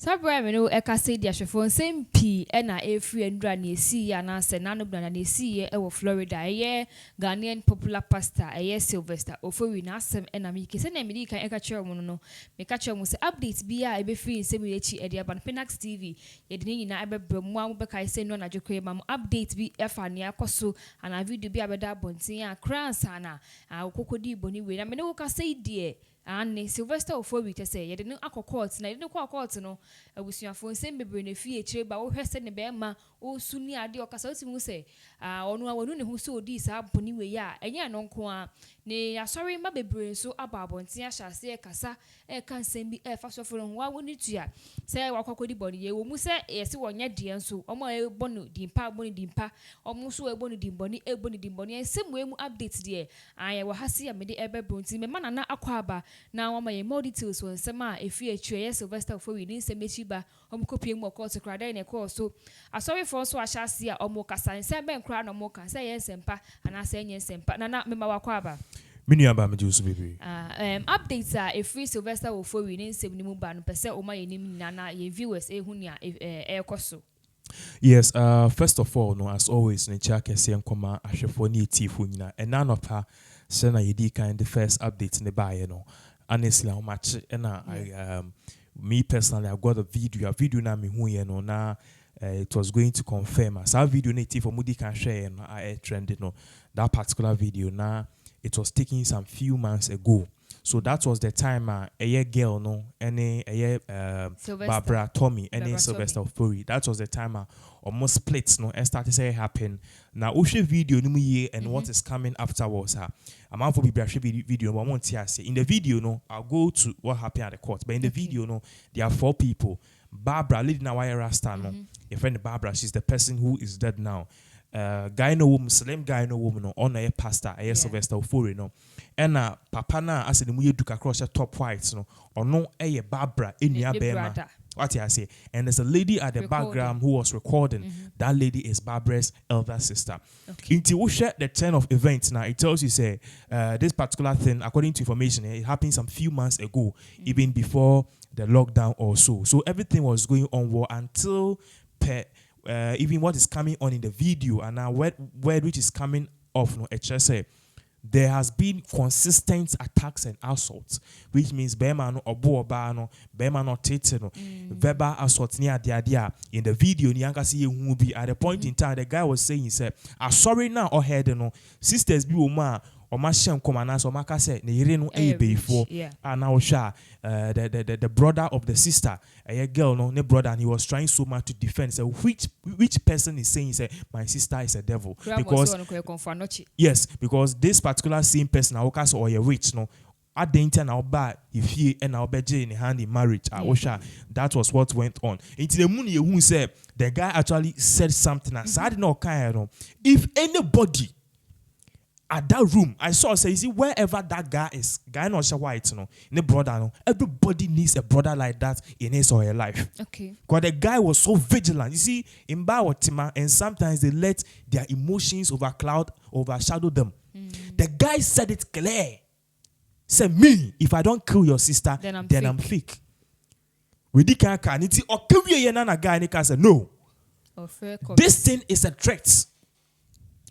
Sabra me no eka say dia hwefo same p na efri endra na esi ya na se nanu bra na esi ye wo Florida ye Ghanaian popular pastor Sylvester Ofori na asem na me kese na me di kan eka kire mo no me ka kire mo se update bi a ebe free nsem ye chi e dia ban Pinax TV ye de ni na ebe bre mo am be kai se no na jekwe ma update bi efa ne akoso ana video bi abeda bontin a Cries na kokodi boni we na me no ka say die and Sylvester Ofori te say ye de no akọ na ye de no court no abusuafo nsem bebre na fie kire ba wo hwese ne be ma o suni ade o kasa otimu se onu ne hu so odi sa boni we ya enye no nko a ne asori ma bebre so ababontin a hyase e kasa e kan nsem bi e fa so foro wa woni tua se wakokodi boni ye wo mu se ye se wonye de nso omo e bonu dimpa omo so e bonu dimboni ensem we mu update de aye wo hase ya me de ebe brontin me mana na akwaba na wama ye more details won sema efi atwe Sylvester Ofori ni nsem echiba omo kopie mu court kra da na call so asori for so ahyase a omo kasa nsem ben kra na omo kan say ye nsempa ana say nye nsempa na me ma wakwaba minu aba me jusu bebe updates a efi Sylvester Ofori ni nsem ni mu ba no pese o ma ye nim na ye viewers ehu ni a ekoso. Yes, first of all, no, as always, ne check kese nkoma ahwefo ni etifo nyina enanopa se na yedi kind the first update ne ba ye no. Honestly, how much and I me personally I got a video na me hu ye no na it was going to confirm as our video native for mudi can share no I trended no that particular video na it was taken some few months ago. So that was the time a girl no any Barbara Tomeye any Sylvester Ofori. That was the time almost splits no and started say happen. Now Oshe video no ye and what is coming afterwards I'm out for be video but I want to say in the video no I'll go to what happened at the court but in the video no there are 4 people. Barbara lady na wire rasta no your friend Barbara, she's the person who is dead now. Guy no woman, Muslim guy no woman no on a pastor Sylvester Ofori no and papa na as the muye duka across top whites no or no Barbara in your bema what I say and there's a lady at the background who was recording that lady is Barbara's elder sister. Into we share the turn of events now it tells you say this particular thing according to information it happened some few months ago even before the lockdown or so everything was going on well until even what is coming on in the video and now word which is coming off no say there has been consistent attacks and assaults, which means bema no obo oba no bema no tete no verbal assault near dia in the video ni anka see hu bi at the point in time the guy was saying he said sorry now or head no sisters bi wo ma o ma hye nkomana so maka say ne yire no before and now sha the brother of the sister a girl no ne brother and he was trying so much to defend so which person is saying say my sister is a devil because yes because this particular same person na oka so or a witch no adenta na oba ifie and na obeje in hand in marriage osha that was what went on into the moon you say the guy actually said something and said no kind if anybody at that room, I saw say, you see, wherever that guy is, guy not sure white, no, the brother, no, everybody needs a brother like that in his or her life. Okay. Because the guy was so vigilant. You see, in Bawatima, and sometimes they let their emotions overshadow them. The guy said it clear. Said, me, if I don't kill your sister, then I'm fake. We di can it or kill you na guy and he said, no. This thing is a threat.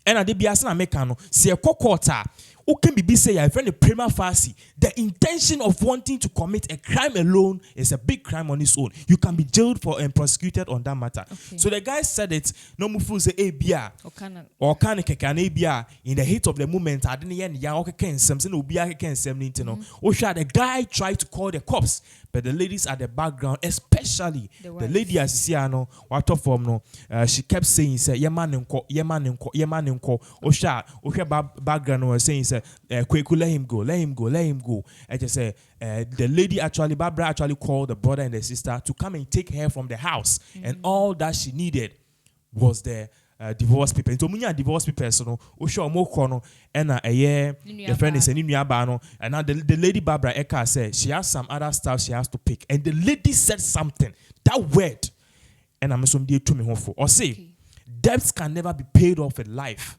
And I did be asking Americano, see a cockota, who can be say your friend the prima facie. The intention of wanting to commit a crime alone is a big crime on its own. You can be jailed for and prosecuted on that matter. Okay. So the guy said it, no mufu say ABR or can ABR in the heat of the moment. I didn't end ya okay something ubia can the guy tried to call the cops. But the ladies at the background, especially the lady as you see, what of no, she kept saying, "Say, ye man inko." Osha background was saying, "Say, quick, let him go." I just say, the lady actually, Barbara actually called the brother and the sister to come and take her from the house, and all that she needed was the divorce people. So many divorce people, so no, Osha Mokono, and the friend is a new abano, and now the lady Barbara Eka said she has some other stuff she has to pick, and the lady said something that word, and I'm some dear to me home for or say debts can never be paid off in life.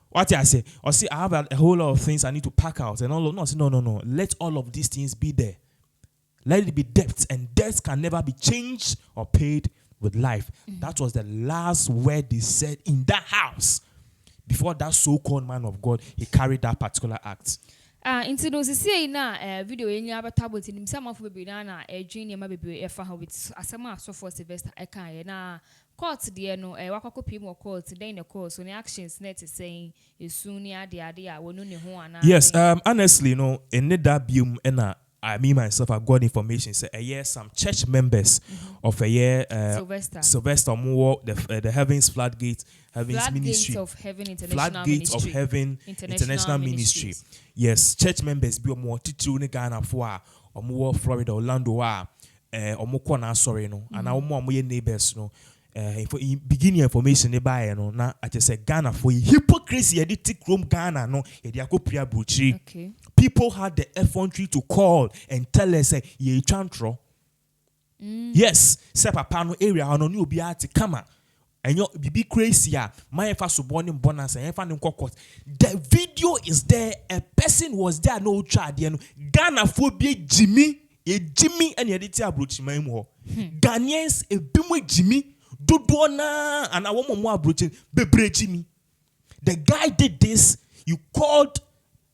What I say, or see, I have a whole lot of things I need to pack out, and all of no, let all of these things be there. Let it be debts, and debts can never be changed or paid with life. That was the last word they said in that house before that so-called man of God, he carried that particular act. Into those say na video in your tablet in some of the banana a junior maybe a far with Asama so for Sylvester Eka na court the no a wako people court today in the course when the actions net is saying is soon near the idea when only one. Yes, honestly, in that biome and I me myself I got information say a year some church members of a year Sylvester more the Heavens Floodgate Heavens Ministry of Heaven Floodgates of Heaven International Ministry. Yes, church members be more titu ne Ghana for or more Florida Orlando or more corner sorry no and our more neighbors no for beginning information they buy no na I just say Ghana for hypocrisy editic room Ghana no prayer butchery. Okay. People had the effrontery to call and tell us say ye chantro. Yes, say papa no area no ni obi ati kama. And you be crazy my first born in bonus and court. The video is there. A person was there no child. Ghana phobia Jimmy and Yaditi approach my more. Ghanaians a bimwe Jimmy Dudwana and I want more approaching Bebre Jimmy. The guy did this. You called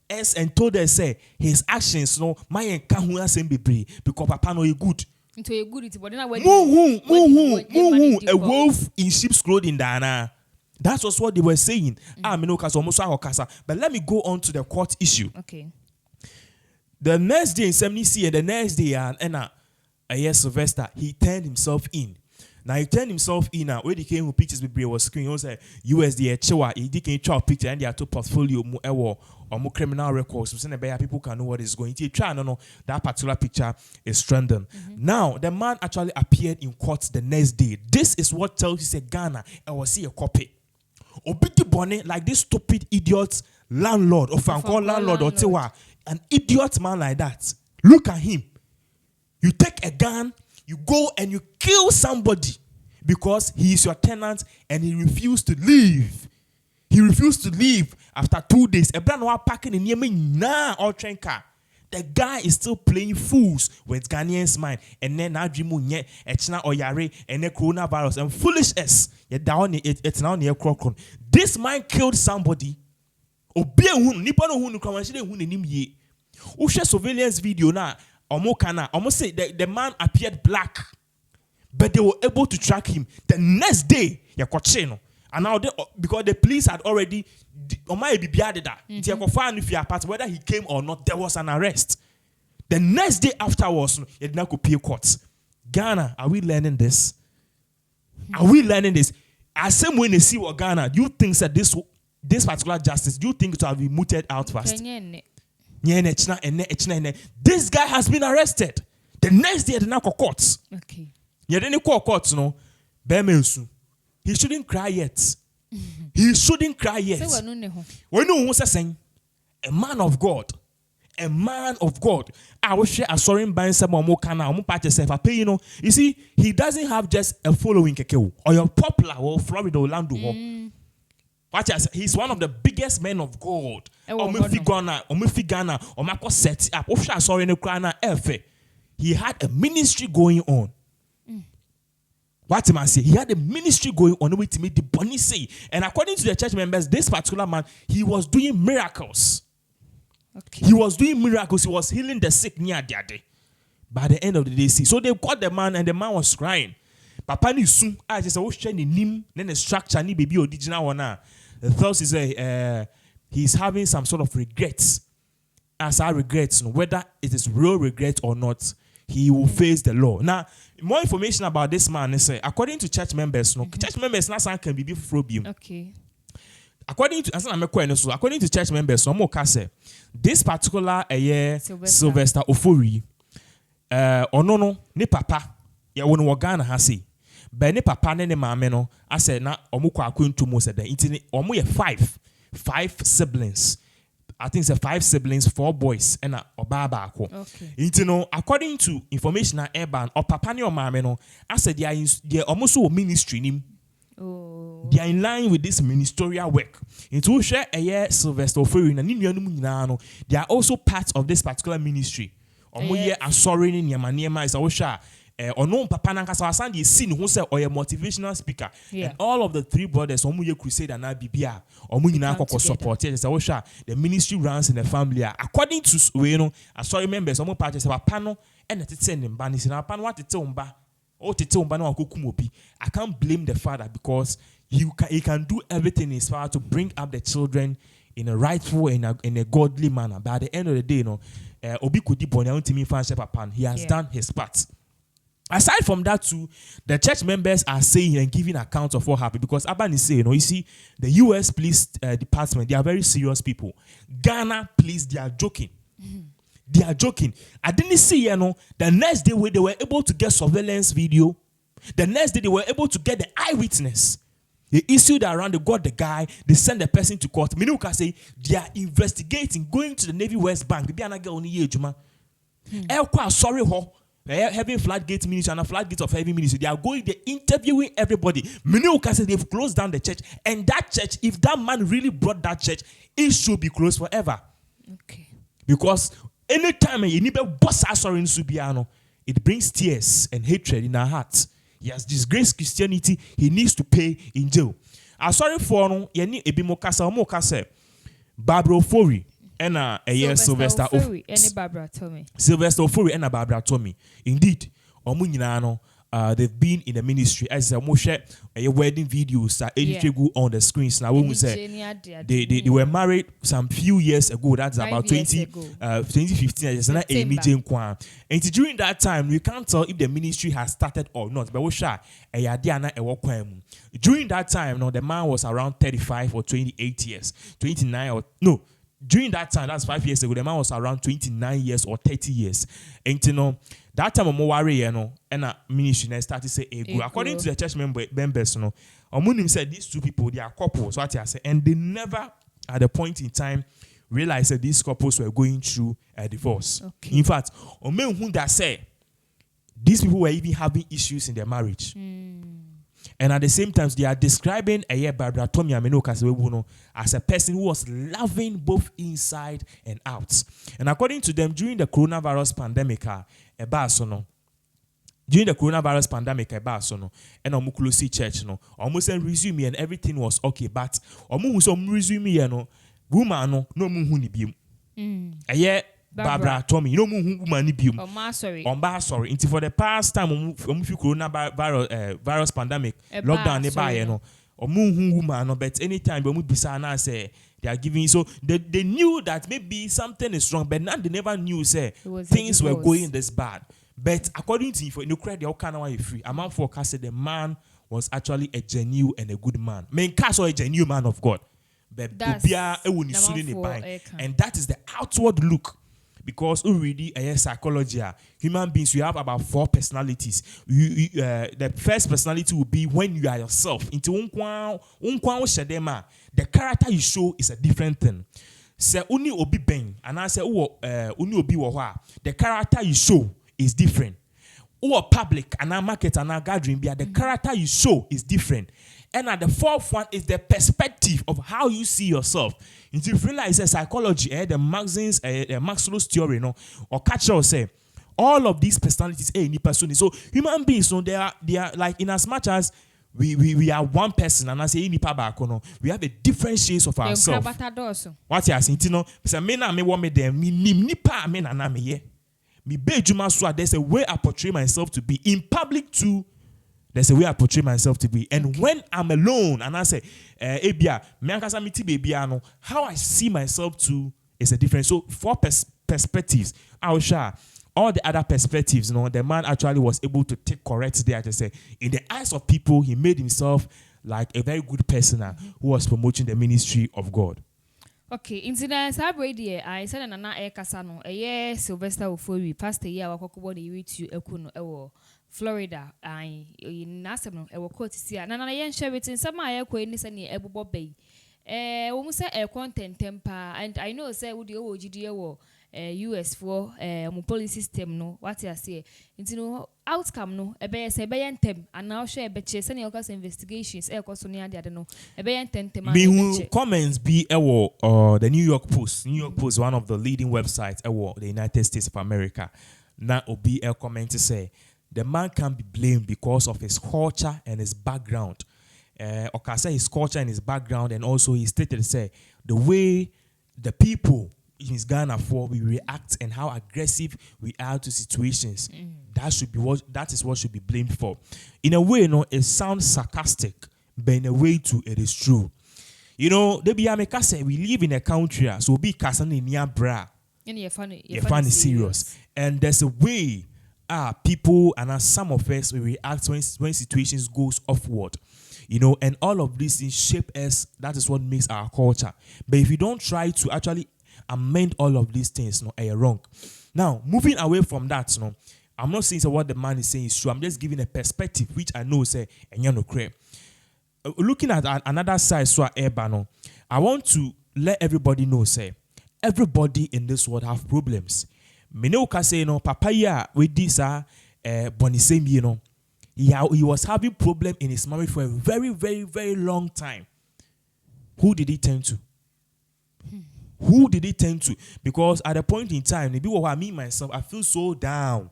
us and told us say his actions no my encounter same bebre because papa no you good. Into a good it, but a wolf in sheep's clothing, Dana. That was what they were saying. But let me go on to the court issue. Okay. The next day in 70C and the next day and Sylvester, he turned himself in. Now he turned himself in now. When he came with pictures, with was screen. He was a USD Chewa. He did draw picture and they had to portfolio or more criminal records. So people can know what is going to try. No, that particular picture is trending. Now the man actually appeared in court the next day. This is what tells you say Ghana. I will see a copy. Obiti Bonnet like this stupid idiot landlord or landlord or Tewa, an idiot man like that. Look at him. You take a gun. You go and you kill somebody because he is your tenant and he refused to leave. He refused to leave after 2 days. Parking in Yemen or train car. The guy is still playing fools with Ghanaians' mind. And then now Jimunye, Echna Oyare, and the coronavirus and foolishness. It's now near Crocon. This man killed somebody. Ushe surveillance video now. Almost say the man appeared black, but they were able to track him. The next day, and now because the police had already whether he came or not, there was an arrest. The next day afterwards, you did not go pay courts. Ghana, are we learning this? Are we learning this? As same when they see what Ghana, do you think that this particular justice, do you think it will be mooted out fast? This guy has been arrested. The next day, they now call courts. Okay. You didn't call courts, no. He shouldn't cry yet. He shouldn't cry yet. When no one saying, a man of God, I will share a sorry by someone more can now. You see, he doesn't have just a following or your popular or Florida Orlando. He's one of the biggest men of God. He had a ministry going on. What am I saying? He had a ministry going on with me, the bunny say. And according to the church members, this particular man, he was doing miracles. Okay. He was doing miracles. He was healing the sick near their day. By the end of the day, see. So they caught the man and the man was crying. Papa ni soon. I just was trying to name then the structure ni baby original one. The thought is he's having some sort of regrets. As I regrets, whether it is real regret or not, he will face the law. Now, more information about this man is according to church members, church members not can be phobia. Okay. According to church members, this particular Sylvester Ofori, no, ne papa, ya wonu wagana hasi. But ne papa ne mama no, I said na omukwa akwentu mo said the omu ye five siblings. I think it's 5 siblings, 4 boys, and a baba. Okay. According to information at Urban or papa ni or mama no, I said they are almost a ministry name. Oh. They are in line with this ministerial work. Into share a year Sylvester Ofori and they are also part of this particular ministry omo ye asori ni niema is awosha ono papa nankasa wasan dey see no say oye motivational speaker and all of the three brothers omo ye crusade na bibia omo nyina akoko support say awosha the ministry runs in the family according to we no asori members omo part say papa no e na tete ne mba ni say na papa no watete umba o tete umba na wakokum obi. I can't blame the father because he can do everything in his power to bring up the children in a rightful and in a godly manner. But at the end of the day, Obi Kudi Bonya Untimi Fanship Papan, he has done his part. Aside from that too, the church members are saying and giving account of what happened because Aban is saying, you see, the US police department, they are very serious people. Ghana police, they are joking. They are joking. I didn't see, the next day they were able to get surveillance video. The next day they were able to get the eyewitness. They issued around, they got the guy, they sent the person to court. Minuka say they are investigating, going to the Navy West Bank. Sorry, having floodgate ministry and a floodgate of heavy ministry. They are going, they're interviewing everybody. Minuka say they've closed down the church. And that church, if that man really brought that church, it should be closed forever. Okay. Because anytime you need a boss sorry in Subiano, it brings tears and hatred in our hearts. He has disgraced Christianity. He needs to pay in jail. I'm sorry for no. Yeni ebimokasa omokase. Barbara Ofori and Sylvester Ofori and Barbara Tomeye. Sylvester Ofori and Barbara Tomeye. Indeed, omunyina they've been in the ministry as a Moshe wedding videos that on the screens. Now when we say they were married some few years ago, that's about 2015. And during that time, we can't tell if the ministry has started or not. But during that time, the man was around 35 or 28 years, 29 or no. During that time, that's 5 years ago, the man was around 29 years or 30 years. And that time, and ministry started to say, according to the church members, Omunim said these two people, they are couples, what I say, and they never, at a point in time, realized that these couples were going through a divorce. Okay. In fact, Omenhunda said these people were even having issues in their marriage. And at the same time, they are describing Barbara Tomeye as a person who was loving both inside and out. And according to them, during the coronavirus pandemic, and Omukulosi Church, almost resume and everything was okay. But resume, woman no muhuni bium. Barbara Tomeye, no woman bium. Sorry. Until for the past time, virus pandemic lockdown nearby, woman. But anytime we say they are giving, so they knew that maybe something is wrong, but now they never knew things were going this bad. But according to you, no credit, free. Among forecasted the man was actually a genuine and a good man. A genuine man of God. But and that is the outward look. Because already psychology, human beings, you have about 4 personalities. The first personality will be when you are yourself. The character you show is a different thing. Say uni obi ben, and I say uni obi waha. The character you show is different. Or public and our market and our gathering, the character you show is different. And at the fourth one is the perspective of how you see yourself. If you realize psychology, the Max's, Maxwell's theory, or Catcher say, all of these personalities, so human beings, they are like in as much as we are one person, and I say we have a different shades of ourselves. What you are saying, there's a way I portray myself to be in public too. There's a way I portray myself to be. And when I'm alone and I say, how I see myself too is a difference. So 4 perspectives. I'll share all the other perspectives. The man actually was able to take correct there to say, in the eyes of people, he made himself like a very good person who was promoting the ministry of God. Okay, incident I said Nana Ekasano, a year Sylvester Ofori, pastor year wakokubo the to Ekuno Florida, I in Nassam, I will quote to Nana Yen Sheraton, some I acquaintance and Ebo Bay. Almost a content temper, and I know, say, would you GDO US for policy system no what I say into no outcome no ebe say ebe yentem and now share ebe che send your investigations e ko so ne ade no ebe yentem me comments be the New York Post. New York Post, one of the leading websites the United States of America. Now obi a comment to say the man can't be blamed because of his culture and his background. Say his culture and his background, and also he stated say the way the people in Ghana we react and how aggressive we are to situations. That is what should be blamed for. In a way, it sounds sarcastic, but in a way too, it is true. You know, say we live in a country, so be casting in near bra. And you're funny serious. And there's a way people and some of us we react when situations goes offward. You know, and all of these things shape us. That is what makes our culture. But if you don't try to actually amend all of these things, you're wrong. Now, moving away from that, I'm not saying what the man is saying is true. I'm just giving a perspective which I know say and you know correct. Looking at another side, I want to let everybody know say everybody in this world have problems. Meneuka say papa ya with this bonisemi he was having problem in his marriage for a very, very, very long time. Who did he turn to? Who did he turn to? Because at a point in time, maybe what me myself, I feel so down.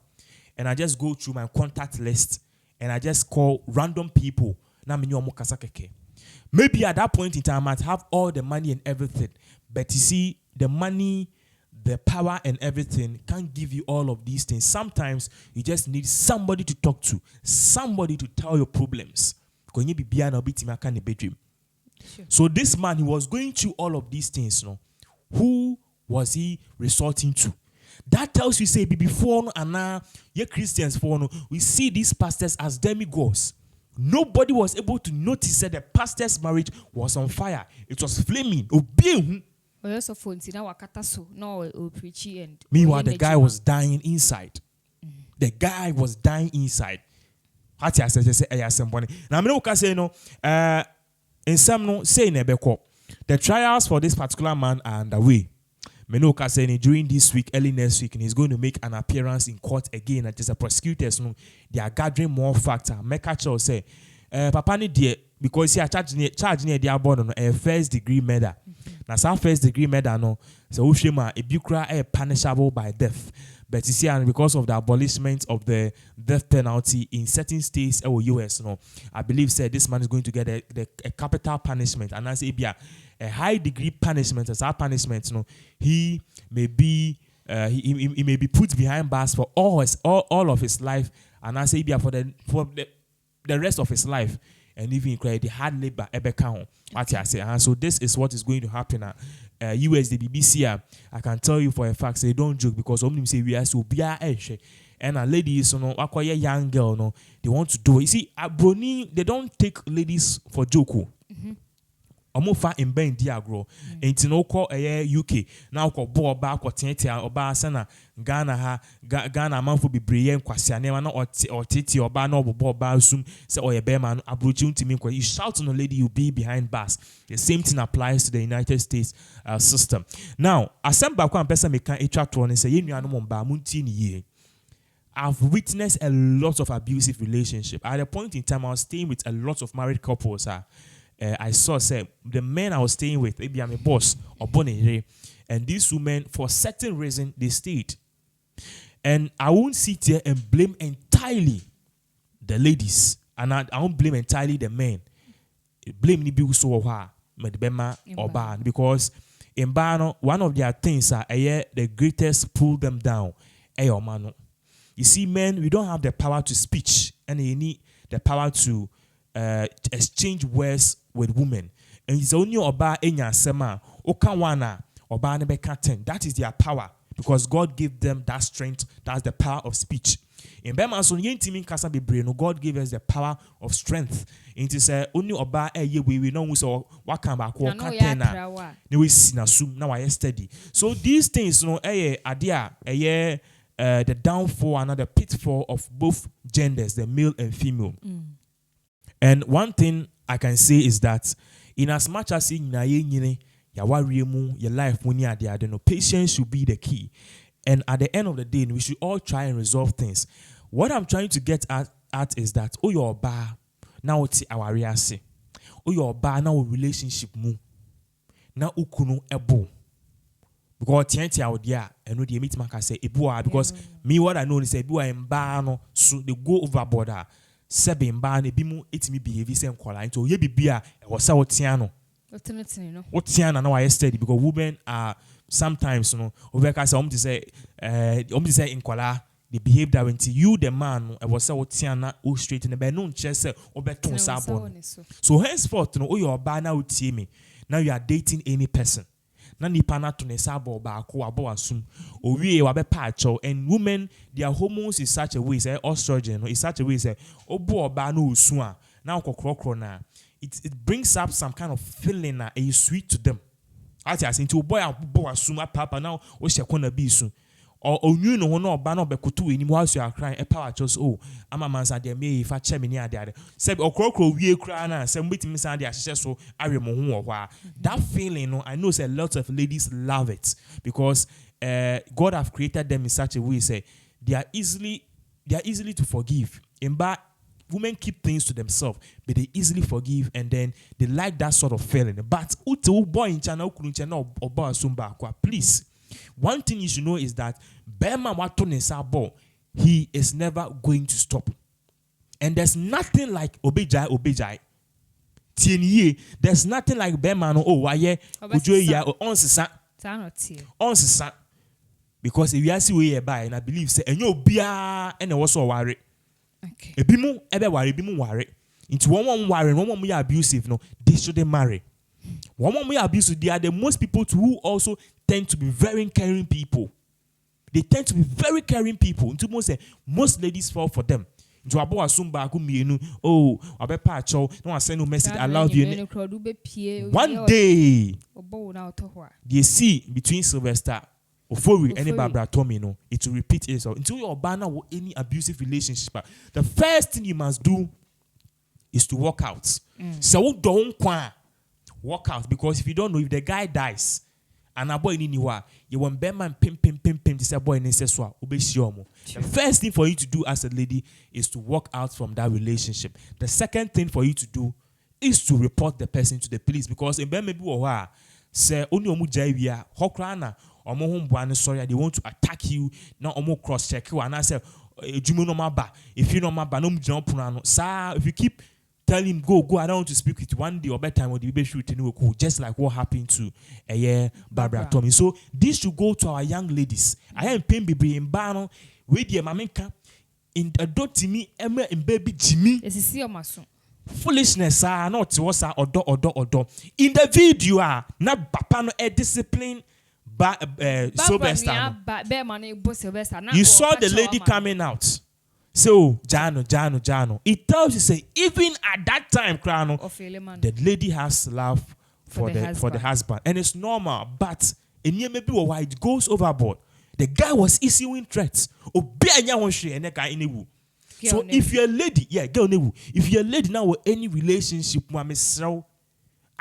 And I just go through my contact list and I just call random people. Maybe at that point in time, I might have all the money and everything. But you see, the money, the power and everything can't give you all of these things. Sometimes you just need somebody to talk to, somebody to tell your problems. Sure. So this man, he was going through all of these things. Who was he resorting to? That tells you, say, before and now, ye Christians, we see these pastors as demigods. Nobody was able to notice that the pastor's marriage was on fire. It was flaming. Meanwhile, the guy was dying inside. The guy was dying inside. Now, I'm going to say, in some say the trials for this particular man are underway. Menoka saying during this week, early next week, and he's going to make an appearance in court again. And just the prosecutors, they are gathering more facts. Mekacho say, Papa ni dear because he are charging their born a first degree murder. Now, some first degree murder no, so Ushima a bukra punishable by death. But you see, and because of the abolishment of the death penalty in certain states or US, I believe said this man is going to get a capital punishment, and as a high degree punishment as our punishment, he may be he may be put behind bars for all of his life, and I say for the rest of his life, and even the hard labor count. So this is what is going to happen at US, the BBC. I can tell you for a fact, they don't joke because only say we are so and a ladies, acquire young girl, they want to do it. You see, Brony, they don't take ladies for joke. Omofa in Ben Diagro, and Tinoko UK. Now call Boba, Quatentia, or Basana, Ghana, man for be brilliant, Quasiana, or Titi, or Bano, Boba, Sum, say, or a bearman, Abruchun to me, you shout on a lady, you be behind bars. The same thing applies to the United States system. Now, Assemble Quan Pesa Mekan Etractor and say, You are no Muntini. I've witnessed a lot of abusive relationships. At a point in time, I was staying with a lot of married couples. I saw say the men I was staying with, maybe I'm a boss or bonnet, and these women, for certain reason, they stayed. And I won't sit here and blame entirely the ladies, and I won't blame entirely the men. Blame ni bigu so or because in Bano, one of their things are the greatest pull them down. You see, men, we don't have the power to speech, and you need the power to exchange words with women. And it's only oba enya sema okawana oba ne beka 10. That is their power because God gave them that strength. That's the power of speech. In Bema so yentimi kasa bebre no, God gave us the power of strength. It is only oba we know so waka ba ko ka 10 na ne we sinasum na wa steady. So these things adia the downfall and the pitfall of both genders, the male and female. And one thing I can say is that in as much as ya worry mu, your life mu ni ade ade no. Patience should be the key. And at the end of the day, we should all try and resolve things. What I'm trying to get at is that your ba now it's our rease. Your ba now relationship mu. Now ukunu ebo. Because TNT out there, and no the meet man can say ebua because me what I know is ebua mba no so they go overboard. Sebe mba ne bimu etimi behave same kwala into ye bibia e wo sa wotiano. No. Wotiana now I steady because women are sometimes over say to say in kwala they behave that when you the man I was say wotiana o straight in the bed no say obeton sabon. So henceforth your ba na utie me. Now you are dating any person. Na nipa na to ne sabo ba ko abo asum owie wa be pacho and women their hormones is such a way say estrogen is such a way say obo oba na osu a na kokrokro na it brings up some kind of feeling that is sweet to them. As I say to boy abo asum papa now o she kona bi su or onyu no no oba na obekoto eni mu as you are crying e power just ama mansa de me if che me ni ade ade say okrokro wie kra na say mbetimi san de ahye so awe mo ho ho that feeling I know say a lot of ladies love it because God have created them in such a way say they are easily to forgive. Women keep things to themselves, but they easily forgive and then they like that sort of feeling. But boy in China please. One thing you should know is that Bema Wato he is never going to stop. And there's nothing like Obejai. Tienye, there's nothing like Bema no waye ujo ya onsisa. Because if you see where you buy and I believe say enyo bia and was so worry. Okay. Ebimu ebe worry, ebimu worry. Into one worry, one we are abusive no, they shouldn't marry. One we are abusive, they are the most people who also tend to be very caring people. They tend to be very caring people. Into most ladies fall for them. Into abo asumba akumienu. Oh, abe pacho. No, I send no message. I love you. One day, they see between Sylvester Ofori and Barbara Tomeye, it will repeat itself. Until your banner or any abusive relationship, the first thing you must do is to walk out. So don't walk out, because if you don't know, if the guy dies and a boy in anywhere, you want Berman pim to say boy in incesswa obeshomo. The first thing for you to do as a lady is to walk out from that relationship. The second thing for you to do is to report the person to the police, because in Berman be say only omu jaiwia hokrana omo humbuane sorry they want to attack you now omo cross check you and I say jumo no maba if you no maba no jump no sir if you keep tell him go I don't want to speak with you one day or better time or the baby shoot just like what happened to Barbara Tomeye. So this should go to our young ladies. I am paying baby in bano with the mamenka in a dot me Emma and baby Jimmy foolishness not was odo in the video na papa no a discipline Sylvester. You saw the lady coming out. So Jano. It tells you say even at that time, the lady has love for the husband, and it's normal. But in here maybe why it goes overboard. The guy was issuing threats. So if you're a lady, if you're a lady now with any relationship,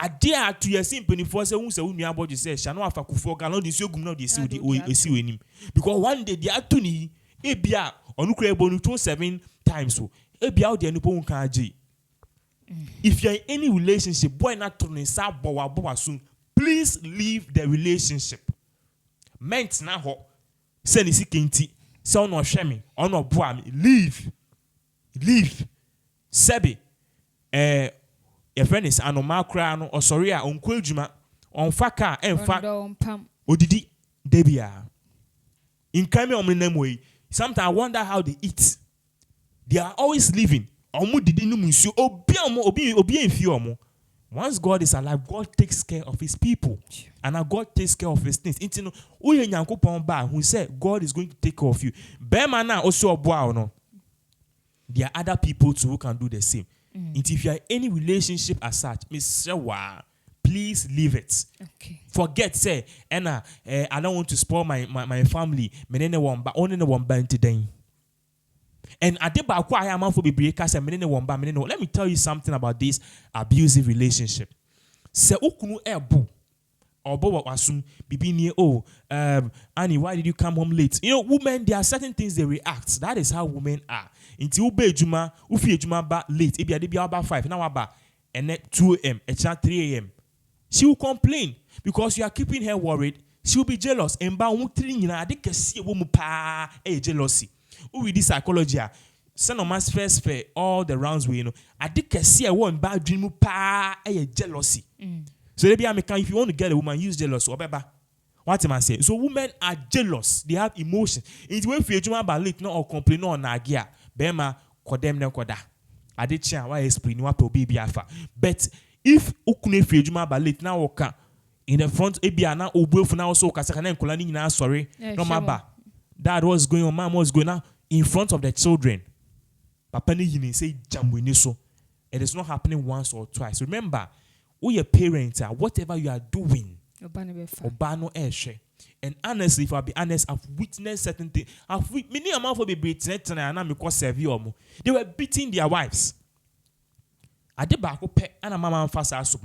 I dare to your simple before say who say about you say shano afa kufo ga no dey see ogum no dey see enim, because one day they atuni ebia onukure bonu 7 times so ebia o dey nupo nkan age. If you're in any relationship, boy not to nsa bowa soon, please leave the relationship. Meant na ho say ni sikenti say ono hwe me ono boa me, leave sebi your friend is anoma kra no or sorry on kwejuma on faka emfa odidi debia in kame omnem way. Sometimes I wonder how they eat. They are always living. Once God is alive, God takes care of his people. And God takes care of his things. Who said God is going to take care of you. Also there are other people too who can do the same. If you are in any relationship as such, please leave it. Okay. Forget say, I don't want to spoil my family. Menene wamba, only the wamba today. And let me tell you something about this abusive relationship. Se ukunu ebu or bobo assume bibi near oh Annie, why did you come home late? You know, women, there are certain things they react. That is how women are. Until ube juma, ufi juma ba late, ebi ade bi about 5, now about and at 2 a.m., at 3 a.m. She will complain because you are keeping her worried. She will be jealous. And ba umutri nyina ade kesi e wo mu pa jealousy. Who with this psychology? Send on man's first fair all the rounds we ade kesi e wo bad dream mu pa jealousy. So maybe if you want to get a woman, use jealous or beba. What am I saying? So women are jealous. They have emotions. It's when you juma ba late no or complain no nagia. Bema kodem ne koda. Ade chia why explain wa pe obi afa. But if ukune fi juma ba late na woka in the front ebia na obuefu na so kasa kana nkola ni nyina sorry no maba. Dad was going on, mom was going on in front of the children. Papa ni yini say jamwe ni so. It is not happening once or twice. Remember, who your parents are, whatever you are doing, Obano Eshe. And honestly, if I'll be honest, I've witnessed certain things. Many amount of people they were beating their wives. I did back up and a mama fast as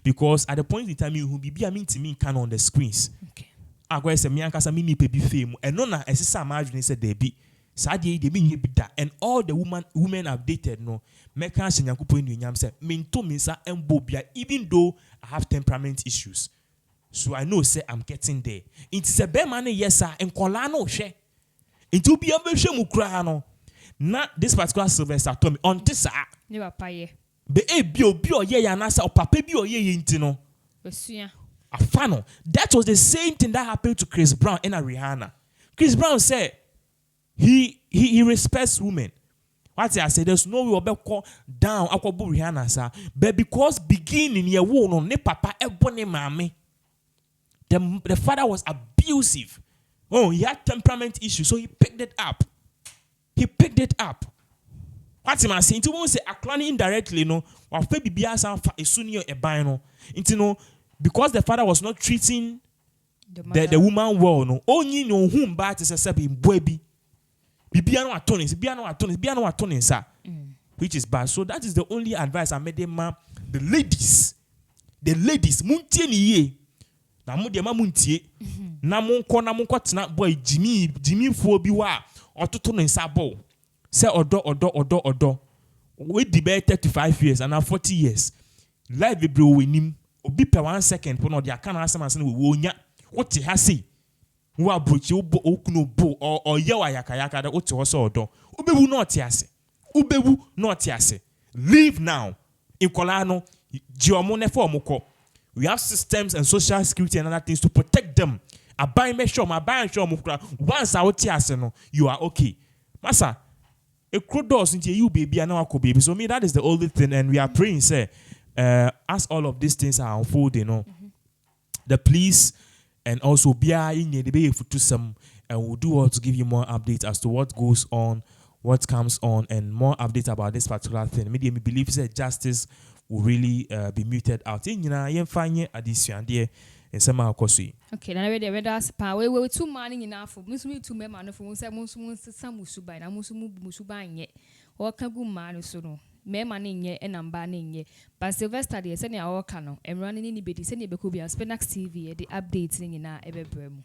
because at the point in time you will be mean to me can on the screens. Okay. I go say me and kasa mini baby fame and no na esi imagine said they be. Sadie they mean be that and all the women have dated no make us nyankopon nyam say minto minsa embobia even though I have temperament issues. So I know say I'm getting there. It is a be man yes sir enkola no hwe. It be am mu kra no. Na this particular Sylvester told me on this ne papa ye. Be e bi obi oye ya na sa papa bi oye nti no. Besua. Afano. That was the same thing that happened to Chris Brown and Rihanna. Chris Brown said he respects women. What I say, there's no way about call down Akobu Rihanna, sir. But because beginning your no ne papa ebone mame. The father was abusive. Oh, he had temperament issues, so he picked it up. What am I saying? To say a indirectly, no, or baby biasa a senior a bino. Into because the father was not treating the woman well, no, only know whom bad is a sebi baby. Bibiano atonis, sir. Which is bad. So that is the only advice I made them, the ladies, muntieni ye. Na mu de ma muntie. Na mon ko tena boy Jimmy fo bi wa ototo no nsa bo. Say odo. We debate 35 years and now 40 years. Life be bro we nim. Obi per 1 second po no dia kan asem ase no we onya. What ha say? Wo abrochi okuno bo or ye wa yakayaka da ote ho so odo. Ubewu no te ase. Leave now. Inkola no jiomo ne for omoko. We have systems and social security and other things to protect them. Once I no, you are okay. Masa, a crow doors into you baby and now baby. So me that is the only thing, and we are praying, say, as all of these things are unfolding, the police and also BI in the bay to some, and we'll do all to give you more updates as to what goes on, what comes on, and more updates about this particular thing. Me believe that justice will really be muted out. In yen fanye addition there in some akosui. Okay, now we with us pa we 2 man enough for musu 2 men man for musu musuba na musuba nye. O kan gu man so no. Me man nye e namba nye. But Sylvester dey say na o kan no. Emra ni bedi say na be ko bia Pinax TV the updates ni na ebe bremu.